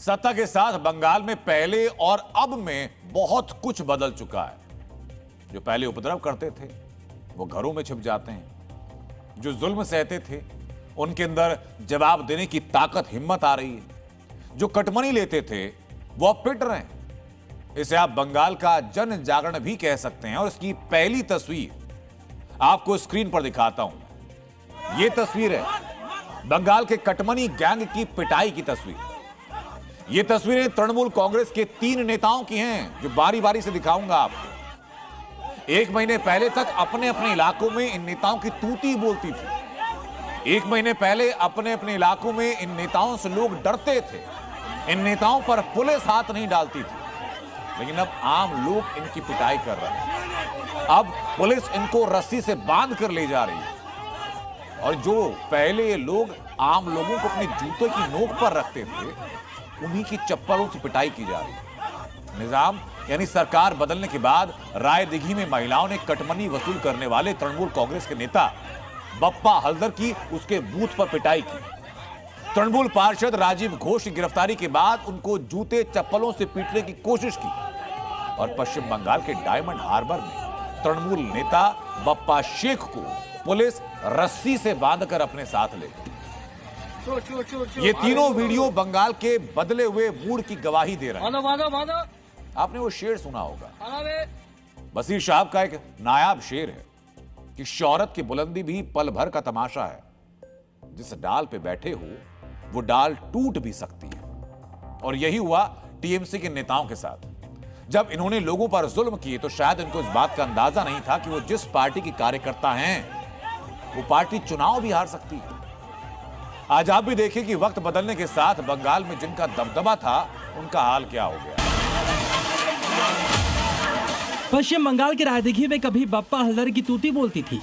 सत्ता के साथ बंगाल में पहले और अब में बहुत कुछ बदल चुका है। जो पहले उपद्रव करते थे वो घरों में छिप जाते हैं। जो जुल्म सहते थे उनके अंदर जवाब देने की ताकत, हिम्मत आ रही है। जो कटमनी लेते थे वो अब पिट रहे हैं। इसे आप बंगाल का जन जागरण भी कह सकते हैं। और इसकी पहली तस्वीर आपको स्क्रीन पर दिखाता हूं। यह तस्वीर है बंगाल के कटमनी गैंग की पिटाई की तस्वीर। ये तस्वीरें तृणमूल कांग्रेस के 3 नेताओं की हैं, जो बारी बारी से दिखाऊंगा आपको। 1 महीने पहले तक अपने अपने इलाकों में इन नेताओं की तूती बोलती थी। 1 महीने पहले अपने अपने इलाकों में इन नेताओं से लोग डरते थे। इन नेताओं पर पुलिस हाथ नहीं डालती थी। लेकिन अब आम लोग इनकी पिटाई कर रहे हैं। अब पुलिस इनको रस्सी से बांध कर ले जा रही है। और जो पहले ये लोग आम लोगों को अपने जूते की नोक पर रखते थे, उन्हीं की चप्पलों से पिटाई की जा रही है। निजाम यानी सरकार बदलने के बाद रायदिघी में महिलाओं ने कटमनी वसूल करने वाले तृणमूल कांग्रेस के नेता बप्पा हल्दर की उसके बूथ पर पिटाई की। तृणमूल पार्षद राजीव घोष की गिरफ्तारी के बाद उनको जूते चप्पलों से पीटने की कोशिश की। और पश्चिम बंगाल के डायमंड हार्बर में तृणमूल नेता बप्पा शेख को पुलिस रस्सी से बांधकर अपने साथ ले गई। ये तीनों वीडियो बंगाल के बदले हुए मूड की गवाही दे रहे हैं। आपने वो शेर सुना होगा, बशीर साहब का एक नायाब शेर है कि शौहरत की बुलंदी भी पल भर का तमाशा है। जिस डाल पे बैठे हो वो डाल टूट भी सकती है। और यही हुआ टीएमसी के नेताओं के साथ। जब इन्होंने लोगों पर जुल्म किए तो शायद इनको इस बात का अंदाजा नहीं था कि वो जिस पार्टी के कार्यकर्ता हैं वो पार्टी चुनाव भी हार सकती है। आज आप भी देखिए कि वक्त बदलने के साथ बंगाल में जिनका दबदबा था उनका हाल क्या हो गया। पश्चिम बंगाल के रायदिघी में कभी बप्पा हल्दर की तूती बोलती थी,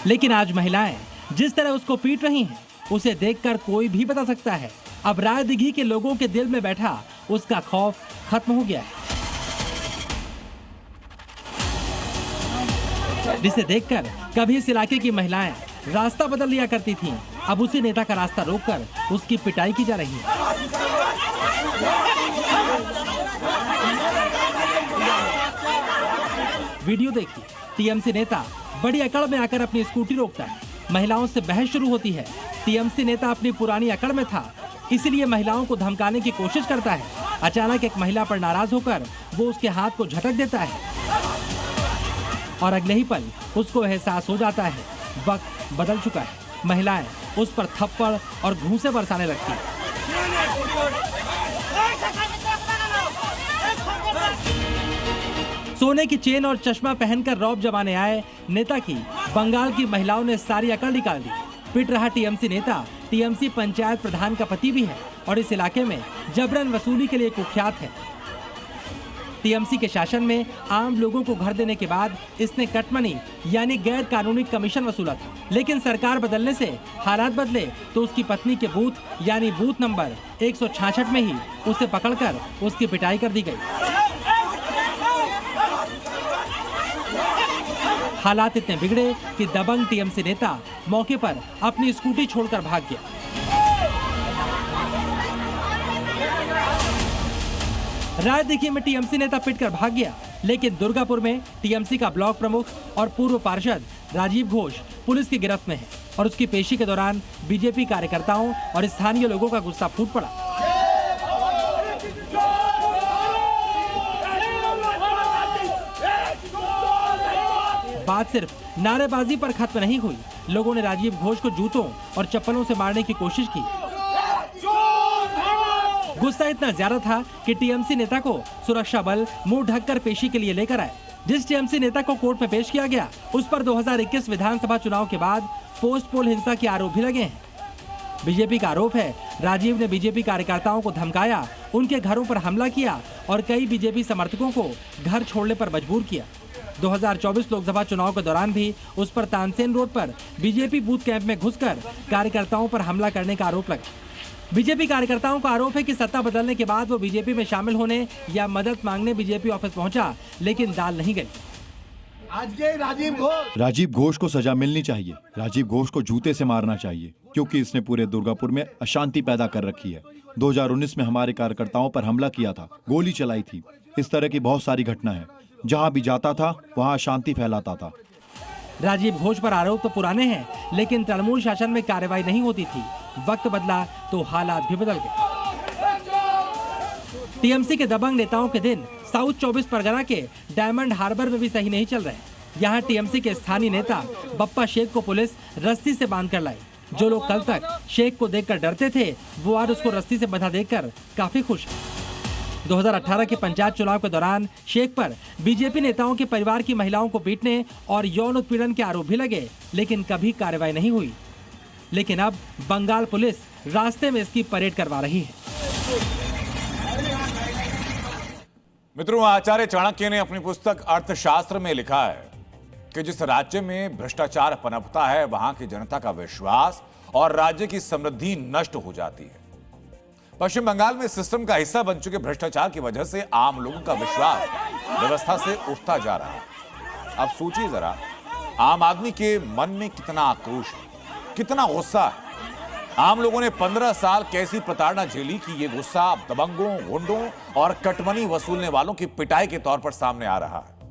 लेकिन आज महिलाएं जिस तरह उसको पीट रही हैं, उसे देखकर कोई भी बता सकता है अब रायदिघी के लोगों के दिल में बैठा उसका खौफ खत्म हो गया है। जिसे देखकर कभी इस इलाके की महिलाएं रास्ता बदल लिया करती थीं, अब उसी नेता का रास्ता रोककर उसकी पिटाई की जा रही है। वीडियो देखिए, टीएमसी नेता बड़ी अकड़ में आकर अपनी स्कूटी रोकता है। महिलाओं से बहस शुरू होती है। टीएमसी नेता अपनी पुरानी अकड़ में था, इसलिए महिलाओं को धमकाने की कोशिश करता है। अचानक एक महिला पर नाराज होकर वो उसके हाथ को झटक देता है और अगले ही पल उसको एहसास हो जाता है वक्त बदल चुका है। महिलाएं उस पर थप्पड़ और घूंसे बरसाने लगती हैं। सोने की चेन और चश्मा पहनकर रौब जमाने आए नेता की बंगाल की महिलाओं ने सारी अकड़ निकाल दी। पिट रहा टीएमसी नेता टीएमसी पंचायत प्रधान का पति भी है और इस इलाके में जबरन वसूली के लिए कुख्यात है। टीएमसी के शासन में आम लोगों को घर देने के बाद इसने कटमनी यानी गैर कानूनी कमीशन वसूला था। लेकिन सरकार बदलने से हालात बदले तो उसकी पत्नी के बूथ यानी बूथ नंबर 166 में ही उसे पकड़कर उसकी पिटाई कर दी गई। हालात इतने बिगड़े कि दबंग टीएमसी नेता मौके पर अपनी स्कूटी छोड़कर भाग गया। रायदिघी में टीएमसी नेता पिटकर भाग गया, लेकिन दुर्गापुर में टीएमसी का ब्लॉक प्रमुख और पूर्व पार्षद राजीव घोष पुलिस की गिरफ्त में है और उसकी पेशी के दौरान बीजेपी कार्यकर्ताओं और स्थानीय लोगों का गुस्सा फूट पड़ा। बात सिर्फ नारेबाजी पर खत्म नहीं हुई। लोगों ने राजीव घोष को जूतों और चप्पलों से मारने की कोशिश की। गुस्सा इतना ज्यादा था कि टीएमसी नेता को सुरक्षा बल मुंह ढककर पेशी के लिए लेकर आए। जिस टीएमसी नेता को कोर्ट में पेश किया गया उस पर 2021 विधानसभा चुनाव के बाद पोस्ट पोल हिंसा के आरोप भी लगे हैं। बीजेपी का आरोप है राजीव ने बीजेपी कार्यकर्ताओं को धमकाया, उनके घरों पर हमला किया और कई बीजेपी समर्थकों को घर छोड़ने पर मजबूर किया। 2024 लोकसभा चुनाव के दौरान भी उस पर तानसेन रोड पर बीजेपी बूथ कैंप में घुसकर कार्यकर्ताओं पर हमला करने का आरोप लगा। बीजेपी कार्यकर्ताओं का आरोप है कि सत्ता बदलने के बाद वो बीजेपी में शामिल होने या मदद मांगने बीजेपी ऑफिस पहुंचा, लेकिन दाल नहीं गई। आज के राजीव घोष को सजा मिलनी चाहिए। राजीव घोष को जूते से मारना चाहिए। क्योंकि इसने पूरे दुर्गापुर में अशांति पैदा कर रखी है। 2019 में हमारे कार्यकर्ताओं पर हमला किया था, गोली चलाई थी। इस तरह की बहुत सारी घटना है। जहां भी जाता था वहां अशांति फैलाता था। राजीव घोष पर आरोप तो पुराने हैं, लेकिन तृणमूल शासन में कार्रवाई नहीं होती थी। वक्त बदला तो हालात भी बदल गए। टीएमसी के दबंग नेताओं के दिन साउथ 24 परगना के डायमंड हार्बर में भी सही नहीं चल रहे। यहाँ टीएमसी के स्थानीय नेता बप्पा शेख को पुलिस रस्सी से बांध कर लाई। जो लोग कल तक शेख को देखकर डरते थे, वो आज उसको रस्सी से बंधा देखकर काफी खुश हैं। 2018 के पंचायत चुनाव के दौरान शेख पर बीजेपी नेताओं के परिवार की महिलाओं को पीटने और यौन उत्पीड़न के आरोप भी लगे, लेकिन कभी कार्रवाई नहीं हुई। लेकिन अब बंगाल पुलिस रास्ते में इसकी परेड करवा रही है। मित्रों, आचार्य चाणक्य ने अपनी पुस्तक अर्थशास्त्र में लिखा है कि जिस राज्य में भ्रष्टाचार पनपता है, वहां की जनता का विश्वास और राज्य की समृद्धि नष्ट हो जाती है। पश्चिम बंगाल में सिस्टम का हिस्सा बन चुके भ्रष्टाचार की वजह से आम लोगों का विश्वास व्यवस्था से उठता जा रहा है। अब सोचिए जरा, आम आदमी के मन में कितना आक्रोश है, कितना गुस्सा है। आम लोगों ने 15 साल कैसी प्रताड़ना झेली कि ये गुस्सा दबंगों, गुंडों और कटमनी वसूलने वालों की पिटाई के तौर पर सामने आ रहा है।